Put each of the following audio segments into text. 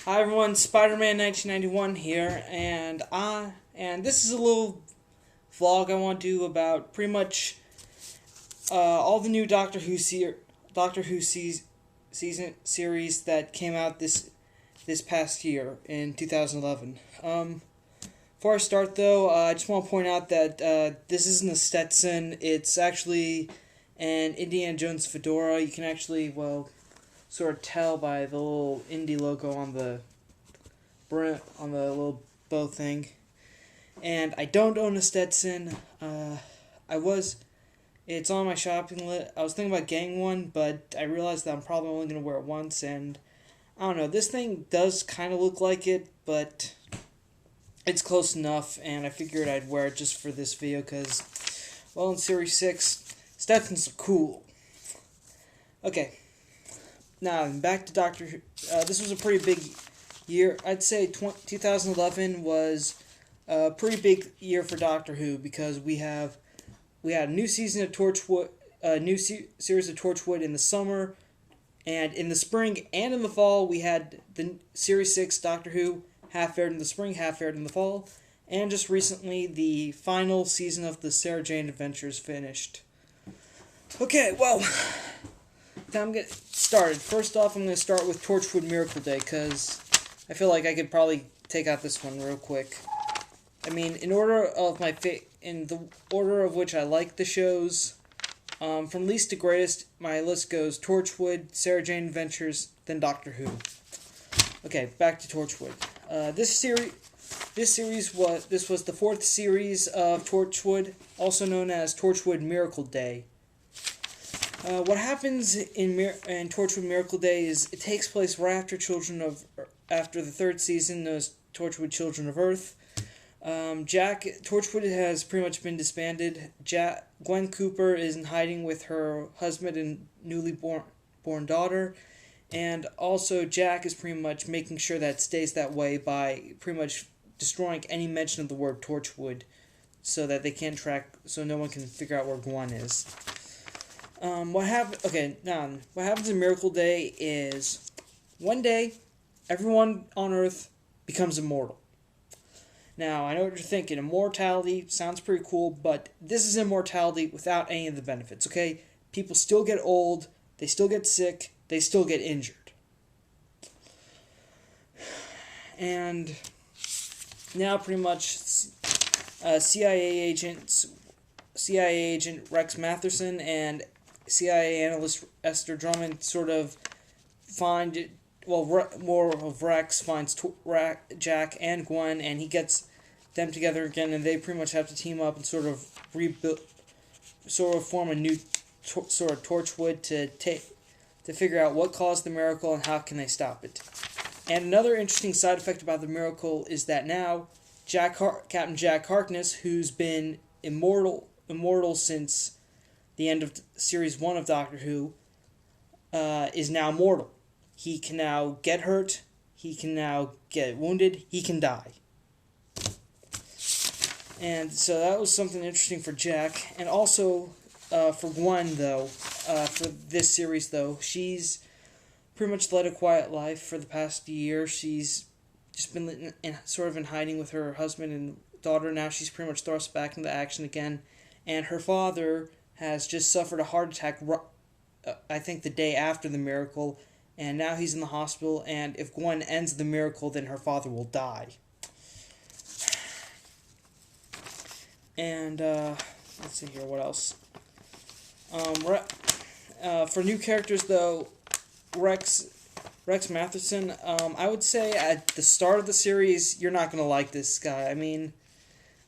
Hi everyone, Spider-Man 1991 here, and this is a little vlog I want to do about pretty much all the new Doctor Who season series that came out this past year in 2011. Before I start though, I just want to point out that this isn't a Stetson. It's actually an Indiana Jones fedora. You can actually sort of tell by the little indie logo on the brim, on the little bow thing. And I don't own a Stetson. It's on my shopping list. I was thinking about getting one, but I realized that I'm probably only going to wear it once, and I don't know, this thing does kind of look like it, but it's close enough, and I figured I'd wear it just for this video, because, well, in Series 6, Stetsons are cool. Okay, now back to Doctor Who. This was a pretty big year. I'd say 2011 was a pretty big year for Doctor Who, because we had a new season of Torchwood, a new series of Torchwood in the summer, and in the spring and in the fall we had the Series 6 Doctor Who, half aired in the spring, half aired in the fall, and just recently the final season of the Sarah Jane Adventures finished. Okay, well, time to get started. First off, I'm going to start with Torchwood Miracle Day, because I feel like I could probably take out this one real quick. I mean, in the order of which I like the shows, from least to greatest, my list goes Torchwood, Sarah Jane Adventures, then Doctor Who. Okay, back to Torchwood. This was the fourth series of Torchwood, also known as Torchwood Miracle Day. What happens in Torchwood Miracle Day is it takes place right after the third season, known as Torchwood Children of Earth. Torchwood has pretty much been disbanded. Gwen Cooper is in hiding with her husband and newly born daughter, and also Jack is pretty much making sure that it stays that way by pretty much destroying any mention of the word Torchwood, so that so no one can figure out where Gwen is. What happens in Miracle Day is one day everyone on Earth becomes immortal. Now, I know what you're thinking. Immortality sounds pretty cool, but this is immortality without any of the benefits, okay? People still get old, they still get sick, they still get injured. And now pretty much CIA agent Rex Matherson and CIA analyst Esther Drummond sort of more of Rex finds Jack and Gwen, and he gets them together again, and they pretty much have to team up and sort of form a new sort of Torchwood to figure out what caused the miracle and how can they stop it. And another interesting side effect about the miracle is that now Captain Jack Harkness, who's been immortal since the end of Series 1 of Doctor Who, is now mortal. He can now get hurt, he can now get wounded, he can die. And so that was something interesting for Jack. And also, for Gwen, though, for this series, though, she's pretty much led a quiet life for the past year. She's just been in hiding with her husband and daughter. Now she's pretty much thrust back into action again. And her father has just suffered a heart attack, I think the day after the miracle, and now he's in the hospital, and if Gwen ends the miracle, then her father will die. And, let's see here, what else? For new characters, though, Rex Matherson, I would say at the start of the series, you're not going to like this guy. I mean,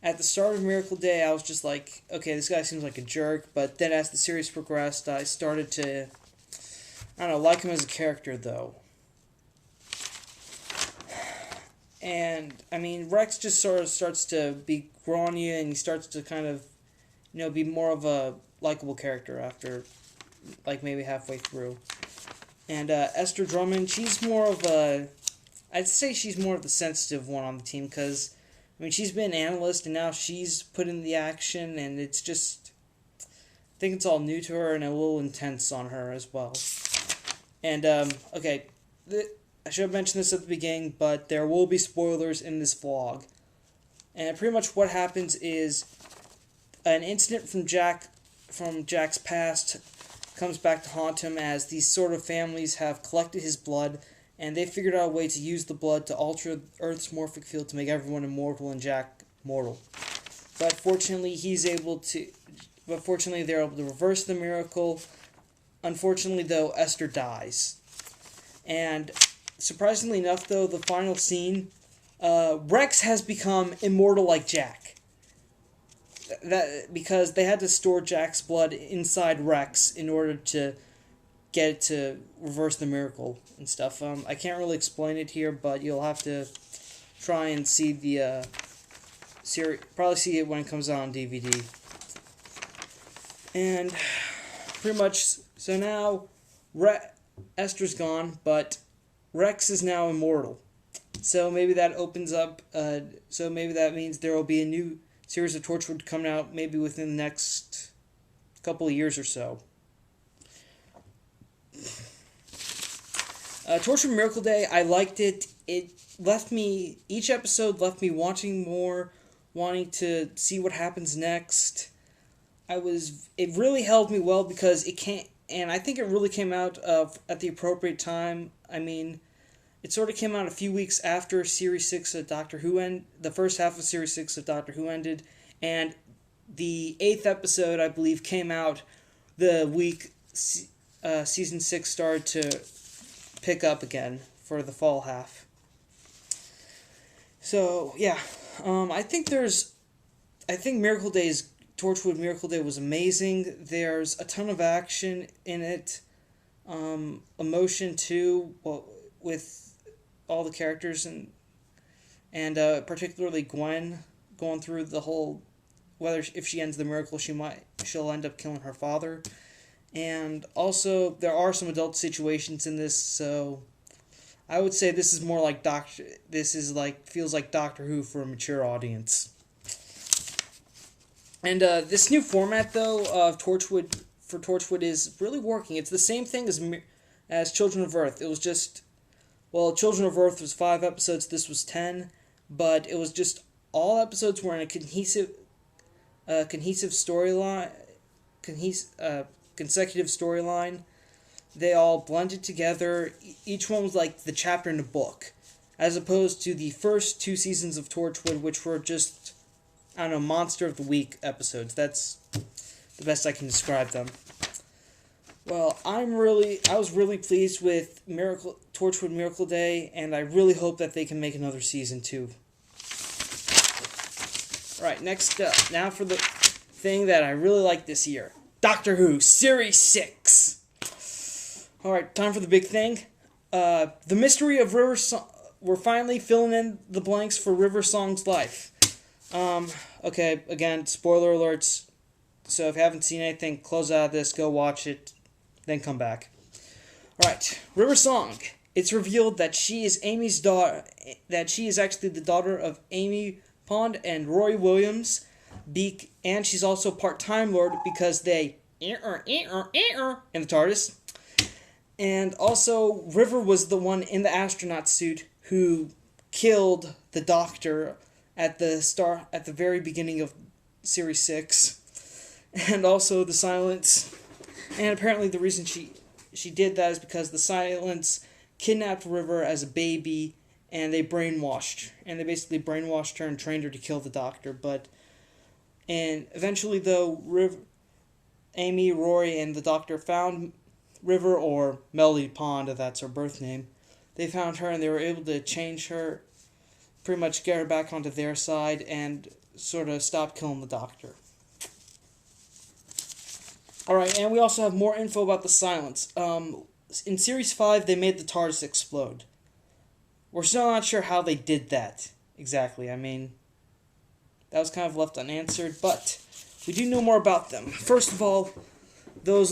at the start of Miracle Day, I was just like, okay, this guy seems like a jerk, but then as the series progressed, I started to, I don't know, like him as a character, though. And, I mean, Rex just sort of starts to grow on you, and he starts to kind of, be more of a likable character after, like, maybe halfway through. And Esther Drummond, I'd say she's more of the sensitive one on the team, because, I mean, she's been an analyst, and now she's put in the action, and it's just, I think it's all new to her, and a little intense on her as well. And, okay, I should have mentioned this at the beginning, but there will be spoilers in this vlog. And pretty much what happens is an incident from Jack's past comes back to haunt him, as these sort of families have collected his blood, and they figured out a way to use the blood to alter Earth's morphic field to make everyone immortal and Jack mortal. But fortunately, they're able to reverse the miracle. Unfortunately, though, Esther dies. And surprisingly enough, though, the final scene, Rex has become immortal like Jack. Because they had to store Jack's blood inside Rex in order to get it to reverse the miracle and stuff. I can't really explain it here, but you'll have to try and see the series. Probably see it when it comes out on DVD. And pretty much, so now Esther's gone, but Rex is now immortal. So maybe that opens up. So maybe that means there will be a new series of Torchwood coming out maybe within the next couple of years or so. Torchwood Miracle Day, I liked it. Each episode left me wanting more, wanting to see what happens next. It really held me well because and I think it really came out at the appropriate time. I mean, it sort of came out a few weeks after Series 6 of Doctor Who the first half of Series 6 of Doctor Who ended, and the 8th episode, I believe, came out the week Season 6 started to pick up again for the fall half. So, yeah, I think Torchwood Miracle Day was amazing. There's a ton of action in it, emotion too, with all the characters and particularly Gwen going through the whole, if she ends the miracle, she'll end up killing her father. And also there are some adult situations in this, so I would say this is more like feels like Doctor Who for a mature audience. And this new format though of Torchwood is really working. It's the same thing as Children of Earth. It was just, Children of Earth was 5 episodes, this was 10, but it was just all episodes were in a cohesive storyline, consecutive storyline. They all blended together. Each one was like the chapter in a book, as opposed to the first 2 seasons of Torchwood, which were just, I don't know, Monster of the Week episodes. That's the best I can describe them. Well, I was really pleased with Torchwood Miracle Day, and I really hope that they can make another season 2. Alright, next up, now for the thing that I really like this year. Doctor Who, Series 6. Alright, time for the big thing. The mystery of River Song. We're finally filling in the blanks for River Song's life. Okay, again, spoiler alerts. So if you haven't seen anything, close out of this, go watch it, then come back. Alright, River Song. It's revealed that she is Amy's daughter, that she is actually the daughter of Amy Pond and Roy Williams, and she's also part Time Lord because they in the TARDIS. And also, River was the one in the astronaut suit who killed the Doctor at the very beginning of Series 6. And also the Silence. And apparently the reason she did that is because the Silence kidnapped River as a baby, and they basically brainwashed her and trained her to kill the Doctor. And eventually, though, Amy, Rory, and the Doctor found River, or Melody Pond, if that's her birth name. They found her, and they were able to change her, pretty much get her back onto their side, and sort of stop killing the Doctor. Alright, and we also have more info about the Silence. In Series 5, they made the TARDIS explode. We're still not sure how they did that, exactly. I mean, that was kind of left unanswered, but we do know more about them. First of all, those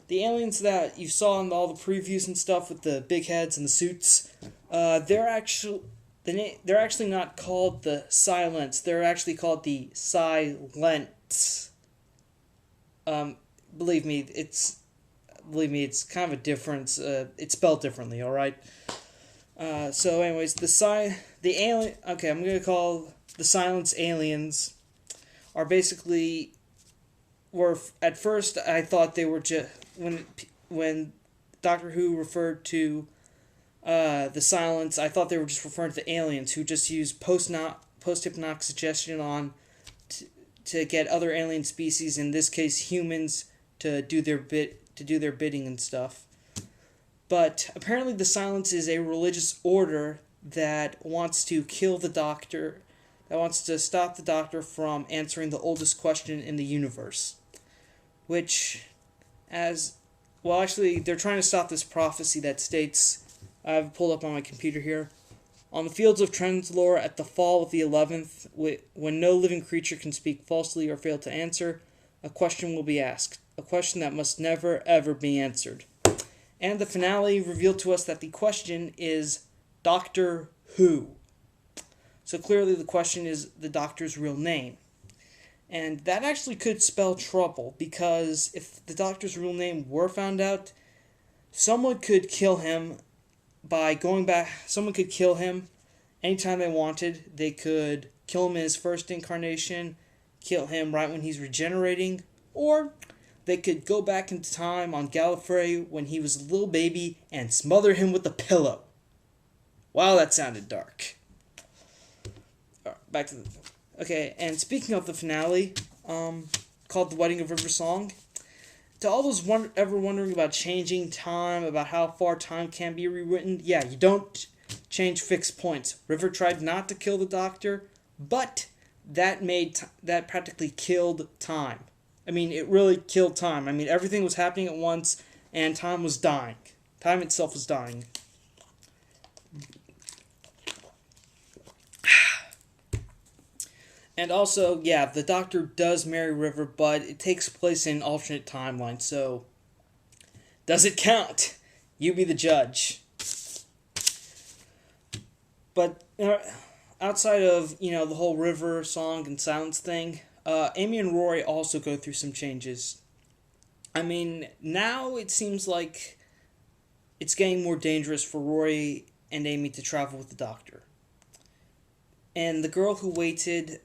the aliens that you saw in all the previews and stuff with the big heads and the suits, they're actually not called the Silence. They're actually called the Silents. Believe me, it's kind of a difference. It's spelled differently. All right. So, anyways, the alien. Okay, I'm gonna call the Silence aliens are basically were at first I thought they were just when Doctor Who referred to the Silence, I thought they were just referring to the aliens who just use post hypnotic suggestion on to get other alien species, in this case humans, to do their bidding and stuff. But apparently the Silence is a religious order that wants to kill the Doctor, that wants to stop the Doctor from answering the oldest question in the universe. Which, actually, they're trying to stop this prophecy that states, I've pulled up on my computer here, on the fields of Trenzlore at the fall of the 11th, when no living creature can speak falsely or fail to answer, a question will be asked. A question that must never, ever be answered. And the finale revealed to us that the question is Doctor Who. So clearly the question is the Doctor's real name. And that actually could spell trouble, because if the Doctor's real name were found out, someone could kill him by going back. Someone could kill him anytime they wanted. They could kill him in his first incarnation, kill him right when he's regenerating, or they could go back into time on Gallifrey when he was a little baby and smother him with a pillow. Wow, that sounded dark. Alright, back to the... Okay, and speaking of the finale, called The Wedding of River Song, to all those ever wondering about changing time, about how far time can be rewritten, yeah, you don't change fixed points. River tried not to kill the Doctor, but that that practically killed time. I mean, it really killed time. I mean, everything was happening at once, and time was dying. Time itself was dying. And also, yeah, the Doctor does marry River, but it takes place in an alternate timeline, so does it count? You be the judge. But outside of, the whole River song and Silence thing, Amy and Rory also go through some changes. I mean, now it seems like it's getting more dangerous for Rory and Amy to travel with the Doctor. And The Girl Who Waited,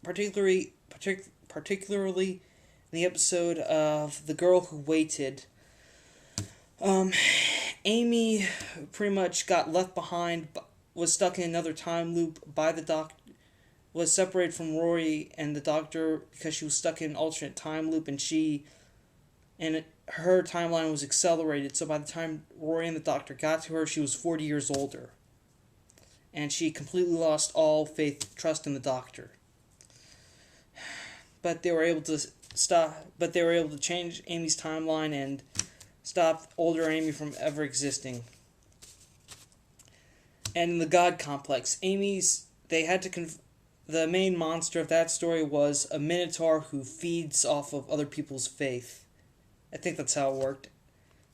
particularly in the episode of The Girl Who Waited, Amy pretty much got left behind, was stuck in another time loop by the Doctor, was separated from Rory and the Doctor because she was stuck in an alternate time loop, and her timeline was accelerated, so by the time Rory and the Doctor got to her, she was 40 years older. And she completely lost all trust in the Doctor. But they were able to change Amy's timeline and stop older Amy from ever existing. And in the God Complex, the main monster of that story was a Minotaur who feeds off of other people's faith. I think that's how it worked.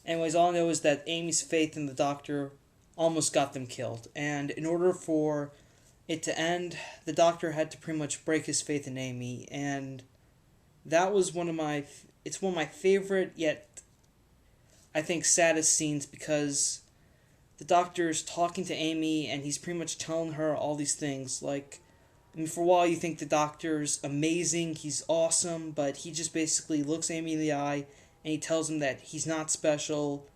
Anyways, all I know is that Amy's faith in the Doctor almost got them killed, and in order for it to end, the Doctor had to pretty much break his faith in Amy, and that was one of my favorite, yet I think saddest scenes, because the Doctor's talking to Amy, and he's pretty much telling her all these things, like, I mean, for a while you think the Doctor's amazing, he's awesome, but he just basically looks Amy in the eye, and he tells him that he's not special,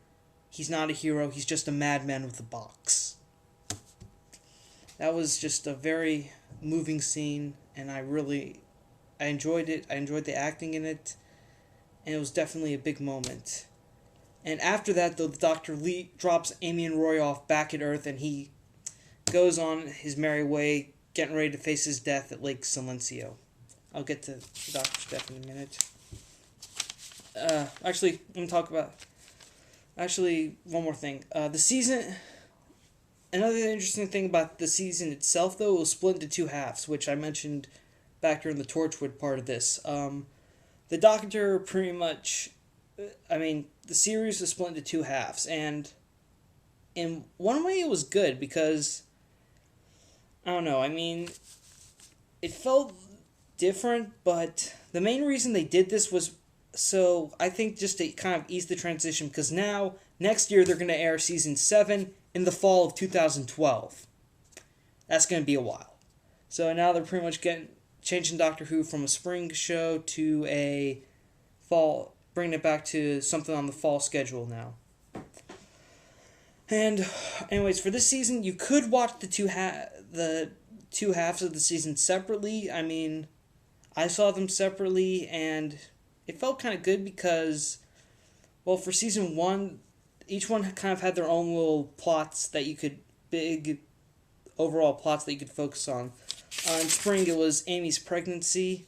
he's not a hero, he's just a madman with a box. That was just a very moving scene, and I enjoyed it. I enjoyed the acting in it, and it was definitely a big moment. And after that, though, the Doctor drops Amy and Roy off back at Earth, and he goes on his merry way, getting ready to face his death at Lake Silencio. I'll get to the Doctor's death in a minute. Actually, let me talk about... Actually, one more thing. The season... Another interesting thing about the season itself, though, it was split into two halves, which I mentioned back during the Torchwood part of this. The Doctor pretty much... the series was split into two halves, and in one way it was good, because... I don't know, it felt different, but the main reason they did this was... So, I think just to kind of ease the transition, because now, next year, they're going to air Season 7, in the fall of 2012. That's going to be a while. So now they're pretty much changing Doctor Who from a spring show to a fall, bringing it back to something on the fall schedule now. And anyways, for this season, you could watch the two halves of the season separately. I mean, I saw them separately, and it felt kind of good because, well, for season 1, each one kind of had their own little plots that you could, big overall plots that you could focus on. In spring, it was Amy's pregnancy,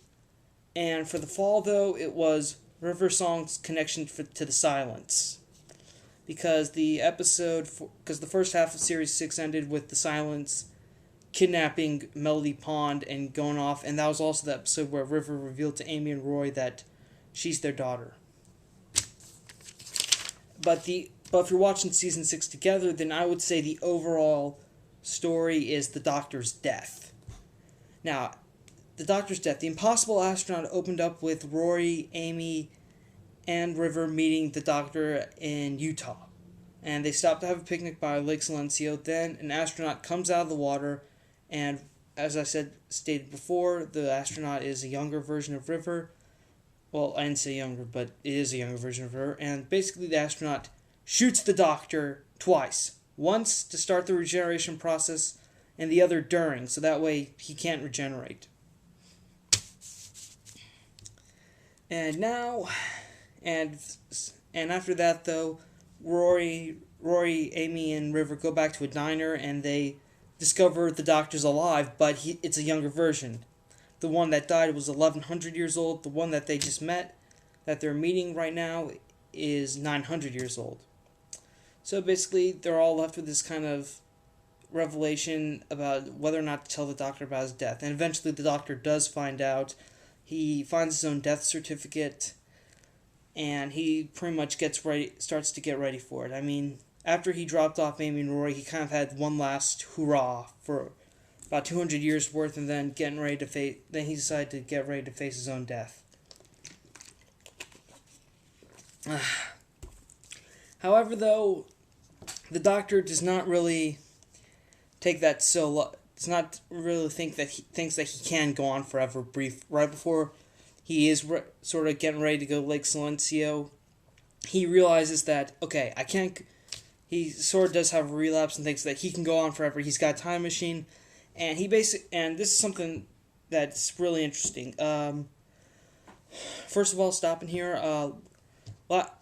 and for the fall, though, it was River Song's connection to the Silence. Because the first half of Series 6 ended with the Silence kidnapping Melody Pond and going off, and that was also the episode where River revealed to Amy and Roy that she's their daughter. But if you're watching season 6 together, then I would say the overall story is the Doctor's death. Now, the Doctor's death. The Impossible Astronaut opened up with Rory, Amy, and River meeting the Doctor in Utah. And they stopped to have a picnic by Lake Silencio. Then an astronaut comes out of the water, and as I stated before, the astronaut is a younger version of River. Well, I didn't say younger, but it is a younger version of her. And basically the astronaut shoots the Doctor twice. Once to start the regeneration process, and the other during, so that way he can't regenerate. And after that, though, Rory, Amy, and River go back to a diner, and they discover the Doctor's alive, but it's a younger version. The one that died was 1,100 years old. The one that they just met, that they're meeting right now, is 900 years old. So basically, they're all left with this kind of revelation about whether or not to tell the Doctor about his death. And eventually the Doctor does find out. He finds his own death certificate, and he pretty much starts to get ready for it. I mean, after he dropped off Amy and Rory, he kind of had one last hurrah for about 200 years worth, and then then he decided to get ready to face his own death. However, though, the Doctor does not really take that does not really think that he thinks that he can go on forever. Right before he is sort of getting ready to go to Lake Silencio, he realizes that, okay, I can't. He sort of does have a relapse and thinks that he can go on forever. He's got a time machine, and and this is something that's really interesting. First of all, stopping here,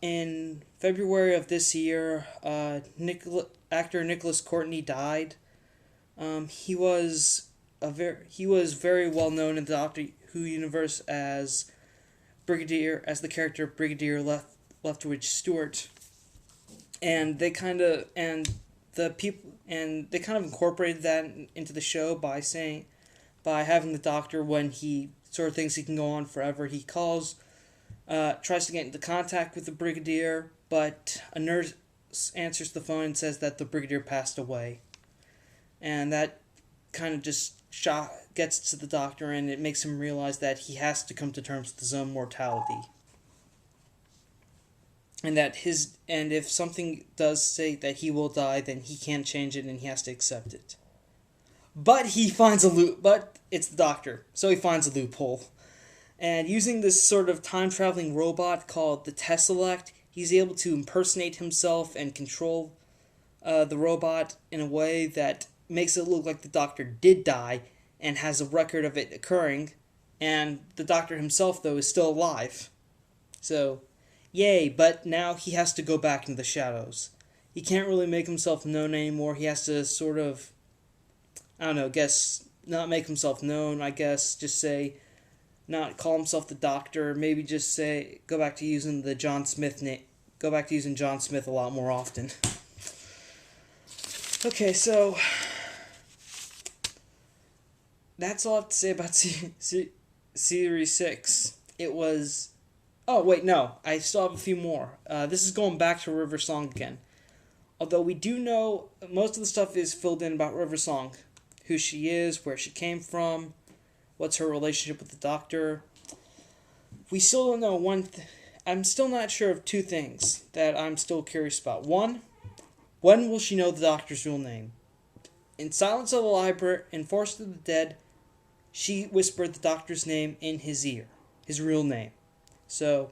in February of this year, actor Nicholas Courtney died. He was very well known in the Doctor Who universe as the character Brigadier Lethbridge Stewart, and they kind of incorporated that into the show by having the Doctor, when he sort of thinks he can go on forever, he tries to get into contact with the Brigadier, but a nurse answers the phone and says that the Brigadier passed away. And that kind of just gets to the Doctor, and it makes him realize that he has to come to terms with his own mortality. And if something does say that he will die, then he can't change it, and he has to accept it. But it's the Doctor, so he finds a loophole. And using this sort of time-traveling robot called the Tessellect, he's able to impersonate himself and control the robot in a way that makes it look like the Doctor did die and has a record of it occurring, and the Doctor himself, though, is still alive. So, yay, but now he has to go back into the shadows. He can't really make himself known anymore. He has to sort of, not make himself known, just say, not call himself the Doctor, maybe just say, go back to using John Smith a lot more often. Okay, so that's all I have to say about Series 6. It was... Oh, wait, no. I still have a few more. This is going back to River Song again. Although we do know most of the stuff is filled in about River Song. Who she is, where she came from, what's her relationship with the Doctor. We still don't know I'm still not sure of two things that I'm still curious about. One, When will she know the Doctor's real name? In Silence of the Library and Forest of the Dead, she whispered the Doctor's name in his ear, his real name. So,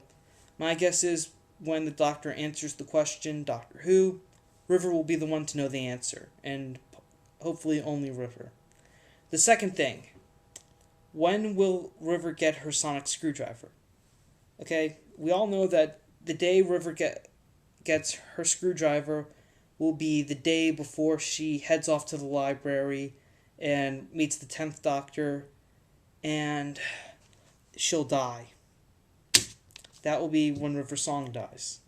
my guess is when the Doctor answers the question, Doctor Who, River will be the one to know the answer, and hopefully only River. The second thing, when will River get her sonic screwdriver? Okay, we all know that the day River gets her screwdriver will be the day before she heads off to the library and meets the 10th Doctor, and she'll die. That will be when River Song dies.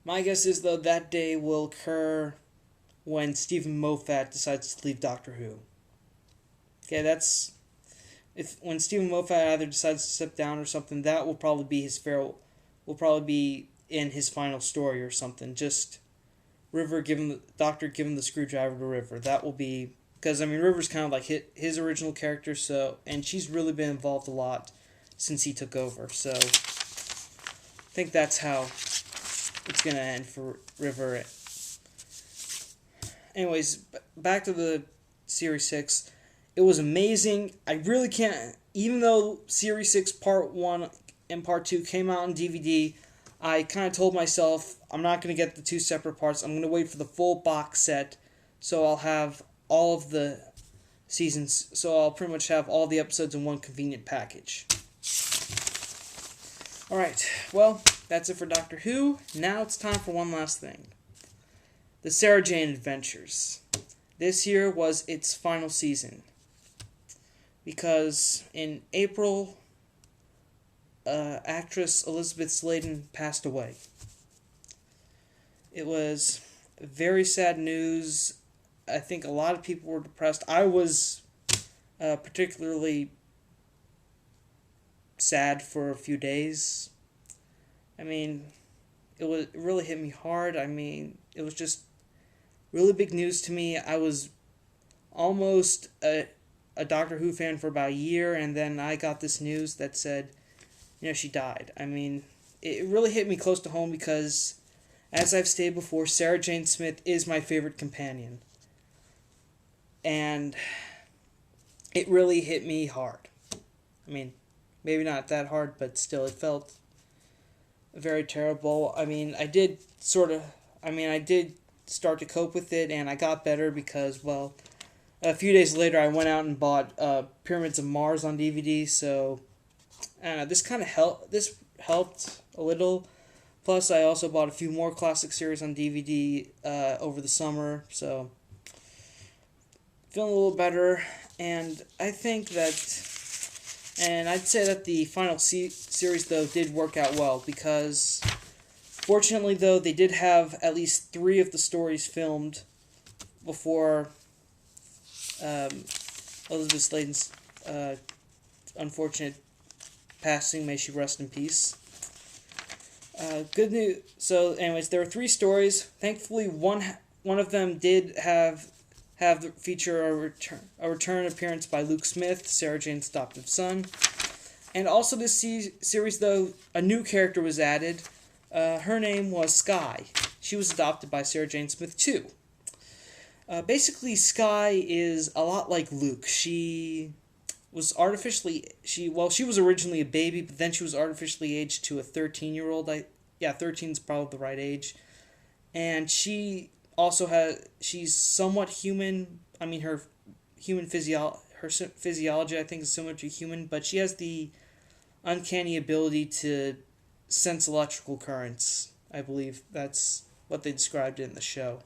My guess is, though, that day will occur when Stephen Moffat decides to leave Doctor Who. Okay, that's... when Stephen Moffat either decides to step down or something, that will probably be his farewell... will probably be in his final story or something. Just River giving the Doctor giving the screwdriver to River. That will be... because, I mean, River's kind of like his original character, so... and she's really been involved a lot since he took over, so... I think that's how it's going to end for River. Anyways, back to the Series 6. It was amazing. I really can't... even though Series 6 Part 1 and Part 2 came out on DVD, I kind of told myself I'm not going to get the two separate parts. I'm going to wait for the full box set, so I'll have all of the seasons. So I'll pretty much have all the episodes in one convenient package. Alright, well, that's it for Doctor Who. Now it's time for one last thing. The Sarah Jane Adventures. This year was its final season, because in April, actress Elizabeth Sladen passed away. It was very sad news. I think a lot of people were depressed. I was particularly sad for a few days. I mean, it really hit me hard. I mean, it was just really big news to me. I was almost a Doctor Who fan for about a year, and then I got this news that said, she died. I mean, it really hit me close to home because, as I've stated before, Sarah Jane Smith is my favorite companion. And it really hit me hard. I mean, maybe not that hard, but still, it felt very terrible. I mean, I did start to cope with it, and I got better because, well, a few days later, I went out and bought Pyramids of Mars on DVD, so this kind of helped. This helped a little. Plus, I also bought a few more classic series on DVD over the summer, so feeling a little better. And I think that, and I'd say that the final series, though, did work out well, because fortunately, though, they did have at least 3 of the stories filmed before Elizabeth Sladen's unfortunate passing. May she rest in peace. Good news. So, anyways, there were 3 stories. Thankfully, one of them did have the feature a return appearance by Luke Smith, Sarah Jane's adoptive son. And also this series, though, a new character was added. Her name was Skye. She was adopted by Sarah Jane Smith, too. Basically, Skye is a lot like Luke. She was she was originally a baby, but then she was artificially aged to a 13-year-old. 13 is probably the right age. And she also she's somewhat human. I mean, her physiology, I think, is similar to human, but she has the uncanny ability to sense electrical currents. I believe that's what they described it in the show.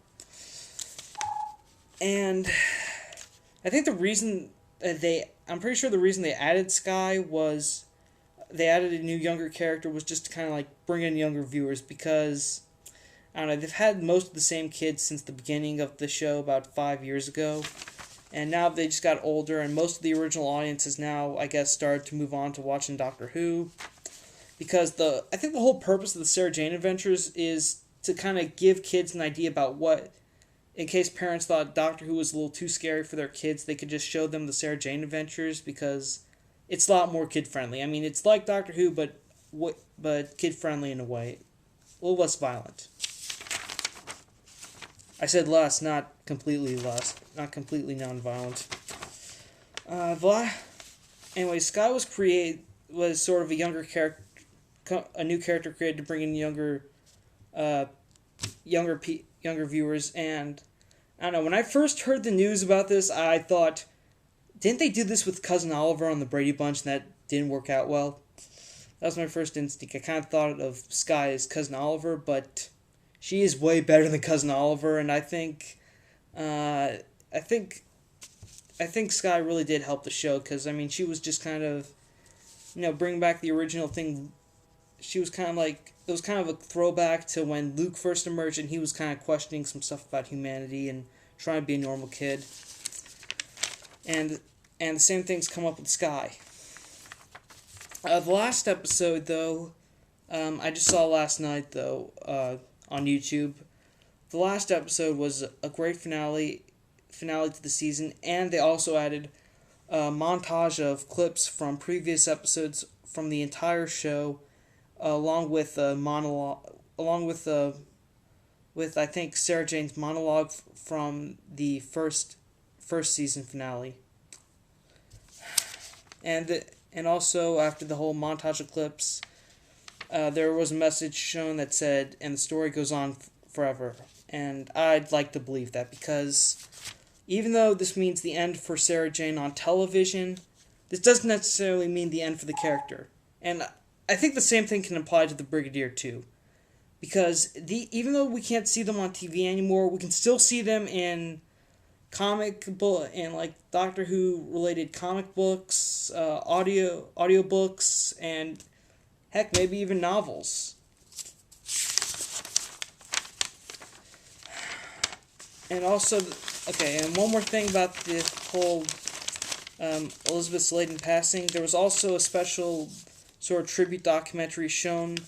And I think the reason I'm pretty sure the reason they added Skye was they added a new younger character was just to kind of like bring in younger viewers, because I don't know, they've had most of the same kids since the beginning of the show about 5 years ago, and now they just got older, and most of the original audience has now, I guess, started to move on to watching Doctor Who, because I think the whole purpose of the Sarah Jane Adventures is to kind of give kids an idea about what, in case parents thought Doctor Who was a little too scary for their kids, they could just show them the Sarah Jane Adventures, because it's a lot more kid-friendly. I mean, it's like Doctor Who, but kid-friendly in a way. A little less violent. I said less, not completely less, not completely non-violent. Anyway, Sky was sort of a younger character, a new character created to bring in uh, younger viewers. And I don't know. When I first heard the news about this, I thought, didn't they do this with Cousin Oliver on the Brady Bunch, and that didn't work out well? That was my first instinct. I kind of thought of Sky as Cousin Oliver, but she is way better than Cousin Oliver, and uh, I think, I think Sky really did help the show because I mean she was just kind of, bring back the original thing. She was kind of like it was kind of a throwback to when Luke first emerged, and he was kind of questioning some stuff about humanity and trying to be a normal kid. And the same things come up with Sky. The last episode, though, I just saw last night, though, on YouTube. The last episode was a great finale to the season, and they also added a montage of clips from previous episodes from the entire show, along with a monologue, with I think Sarah Jane's monologue from the first season finale. And also, after the whole montage of clips, there was a message shown that said, and the story goes on forever. And I'd like to believe that, because even though this means the end for Sarah Jane on television, this doesn't necessarily mean the end for the character. And I think the same thing can apply to the Brigadier, too. Because even though we can't see them on TV anymore, we can still see them in comic book and like Doctor Who related comic books, audio books, and heck, maybe even novels. And also, okay, and one more thing about the whole Elizabeth Sladen passing. There was also a special sort of tribute documentary shown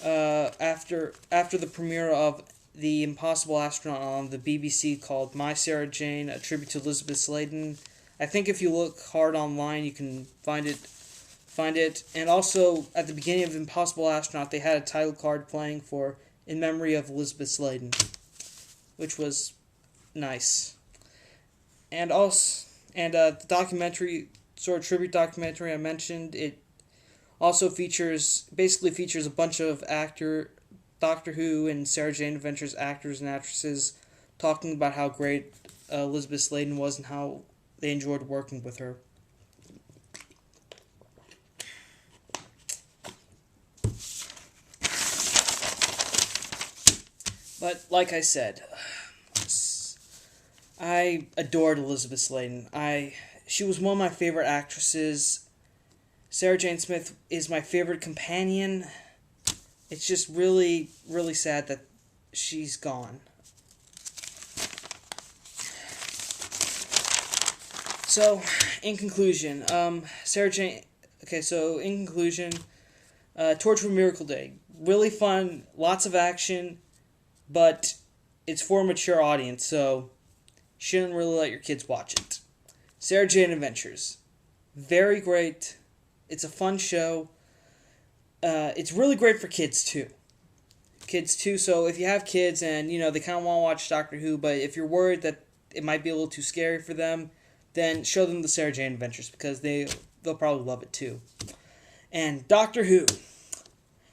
after the premiere of The Impossible Astronaut on the BBC called My Sarah Jane, a tribute to Elizabeth Sladen. I think if you look hard online, you can find it. And also, at the beginning of Impossible Astronaut, they had a title card playing for In Memory of Elizabeth Sladen, which was nice. And the documentary, sort of tribute documentary I mentioned, it also features a bunch of Doctor Who and Sarah Jane Adventures actors and actresses talking about how great Elizabeth Sladen was and how they enjoyed working with her. But like I said, I adored Elizabeth Sladen. She was one of my favorite actresses. Sarah Jane Smith is my favorite companion. It's just really, really sad that she's gone. So, in conclusion, Sarah Jane... Okay, so in conclusion, Torchwood Miracle Day. Really fun, lots of action, but it's for a mature audience, so you shouldn't really let your kids watch it. Sarah Jane Adventures. Very great. It's a fun show. It's really great for kids too. So if you have kids and, they kind of want to watch Doctor Who, but if you're worried that it might be a little too scary for them, then show them the Sarah Jane Adventures, because they'll probably love it too. And Doctor Who.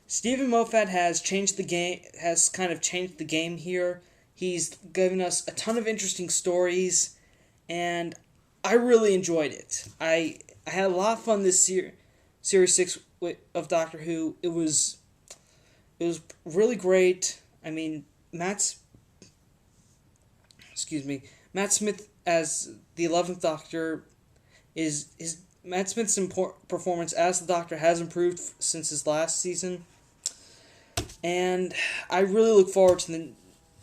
Stephen Moffat has kind of changed the game here. He's given us a ton of interesting stories, and I really enjoyed it. I had a lot of fun this Series 6 of Doctor Who. It was really great. I mean, Matt Smith as the 11th Doctor Matt Smith's performance as the Doctor has improved since his last season, and I really look forward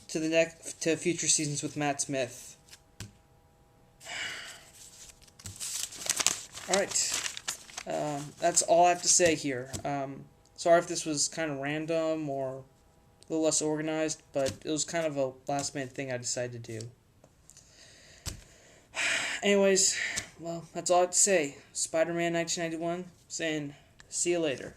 to future seasons with Matt Smith. All right. That's all I have to say here. Sorry if this was kind of random or a little less organized, but it was kind of a last-minute thing I decided to do. Anyways, well, that's all I have to say. Spider-Man 1991 saying, see you later.